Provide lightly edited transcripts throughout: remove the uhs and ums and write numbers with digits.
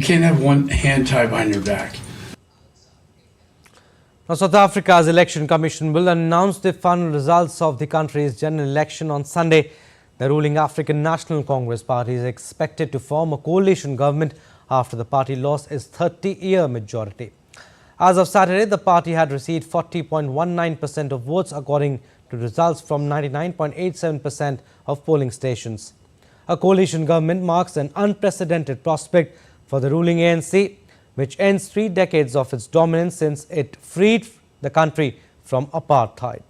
You can't have one hand tied behind your back. Now, South Africa's Election Commission will announce the final results of the country's general election on Sunday. The ruling African National Congress Party is expected to form a coalition government after the party lost its 30-year majority. As of Saturday, the party had received 40.19% of votes according to results from 99.87% of polling stations. A coalition government marks an unprecedented prospect for the ruling ANC, which ends 3 decades of its dominance since it freed the country from apartheid.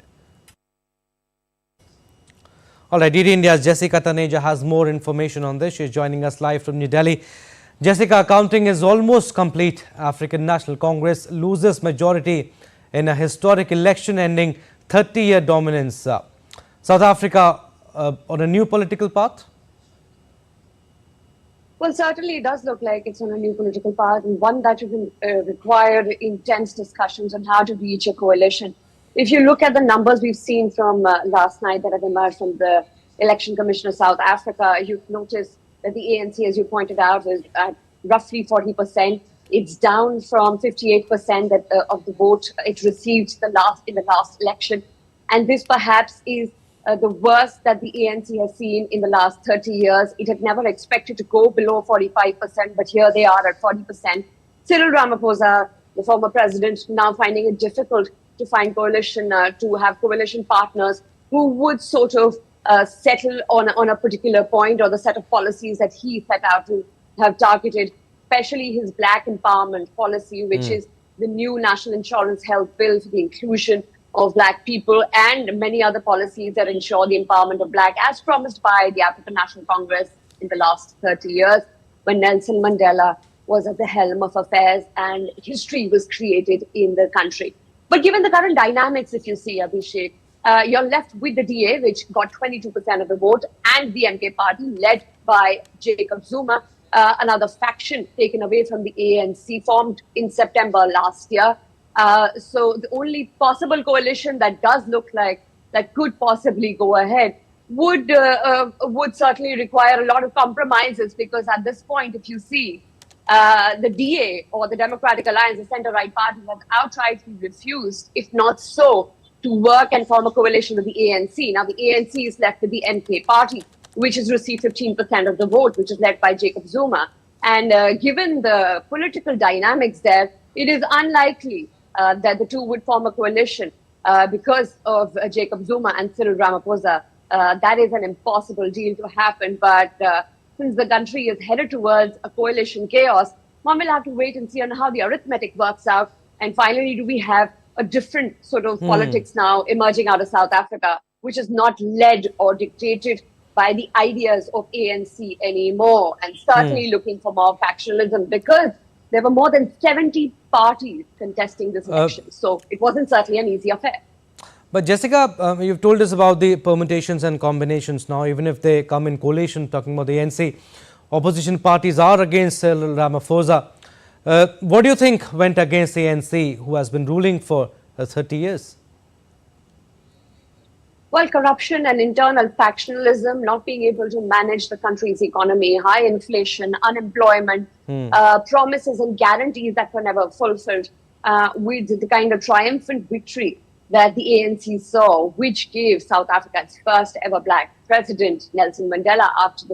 All right, DD India's Jessica Taneja has more information on this. She is joining us live from New Delhi. Jessica, counting is almost complete. African National Congress loses majority in a historic election ending 30-year dominance. South Africa on a new political path? Well, certainly it does look like it's on a new political path, and one that will require intense discussions on how to reach a coalition. If you look at the numbers we've seen from last night that have emerged from the Election Commission of South Africa, you've noticed that the ANC, as you pointed out, is at roughly 40%. It's down from 58% that, of the vote it received in the last election. And this perhaps is the worst that the ANC has seen in the last 30 years. It had never expected to go below 45%, but here they are at 40%. Cyril Ramaphosa, the former president, now finding it difficult to find to have coalition partners who would sort of settle on a particular point or the set of policies that he set out to have targeted, especially his black empowerment policy, which is the new National Insurance Health Bill for the inclusion of black people and many other policies that ensure the empowerment of black, as promised by the African National Congress in the last 30 years, when Nelson Mandela was at the helm of affairs and history was created in the country. But given the current dynamics, if you see, Abhishek, you're left with the DA, which got 22% of the vote, and the MK party, led by Jacob Zuma, another faction taken away from the ANC, formed in September last year. So the only possible coalition that does look like that could possibly go ahead would certainly require a lot of compromises, because at this point, if you see, the DA or the Democratic Alliance, the centre-right party, has outrightly refused, if not so, to work and form a coalition with the ANC. Now, the ANC is left with the MK party, which has received 15% of the vote, which is led by Jacob Zuma. And given the political dynamics there, it is unlikely that the two would form a coalition because of Jacob Zuma and Cyril Ramaphosa. That is an impossible deal to happen. But since the country is headed towards a coalition chaos, one will have to wait and see on how the arithmetic works out. And finally, do we have a different sort of politics now emerging out of South Africa, which is not led or dictated by the ideas of ANC anymore, and certainly looking for more factionalism, because there were more than 70 parties contesting this election. So it wasn't certainly an easy affair. But Jessica, you've told us about the permutations and combinations now, even if they come in coalition, talking about the ANC. Opposition parties are against Cyril Ramaphosa. What do you think went against the ANC, who has been ruling for 30 years? Well, corruption and internal factionalism, not being able to manage the country's economy, high inflation, unemployment, promises and guarantees that were never fulfilled, with the kind of triumphant victory that the ANC saw, which gave South Africa its first ever black president, Nelson Mandela, after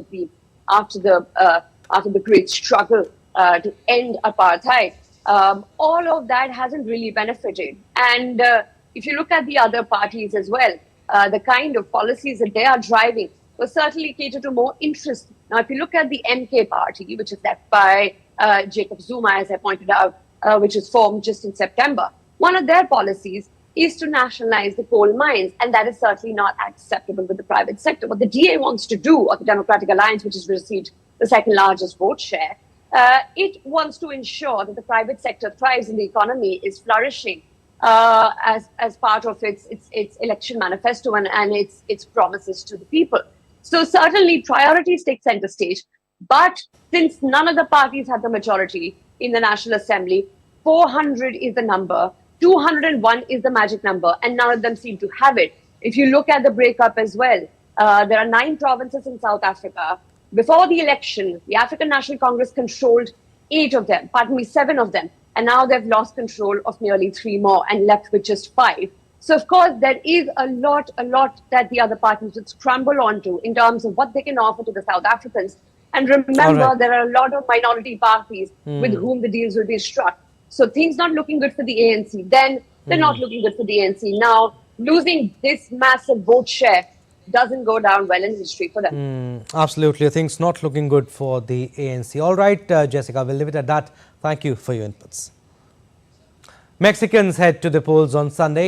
the great struggle to end apartheid. All of that hasn't really benefited. And if you look at the other parties as well, the kind of policies that they are driving will certainly cater to more interest. Now, if you look at the MK party, which is led by Jacob Zuma, as I pointed out, which was formed just in September, one of their policies is to nationalize the coal mines, and that is certainly not acceptable with the private sector. What the DA wants to do, or the Democratic Alliance, which has received the second largest vote share, it wants to ensure that the private sector thrives and the economy is flourishing as part of its election manifesto and its promises to the people. So certainly priorities take center stage. But since none of the parties have the majority in the National Assembly, 400 is the number, 201 is the magic number, and none of them seem to have it. If you look at the breakup as well, there are 9 provinces in South Africa. Before the election, the African National Congress controlled 7 of them. And now they've lost control of nearly 3 more and left with just 5. So, of course, there is a lot that the other parties would scramble onto in terms of what they can offer to the South Africans. And remember, All right. there are a lot of minority parties with whom the deals will be struck. So things not looking good for the ANC. Then they're not looking good for the ANC. Now, losing this massive vote share doesn't go down well in history for them. Absolutely. Things not looking good for the ANC. All right, Jessica, we'll leave it at that. Thank you for your inputs. Mexicans head to the polls on Sunday.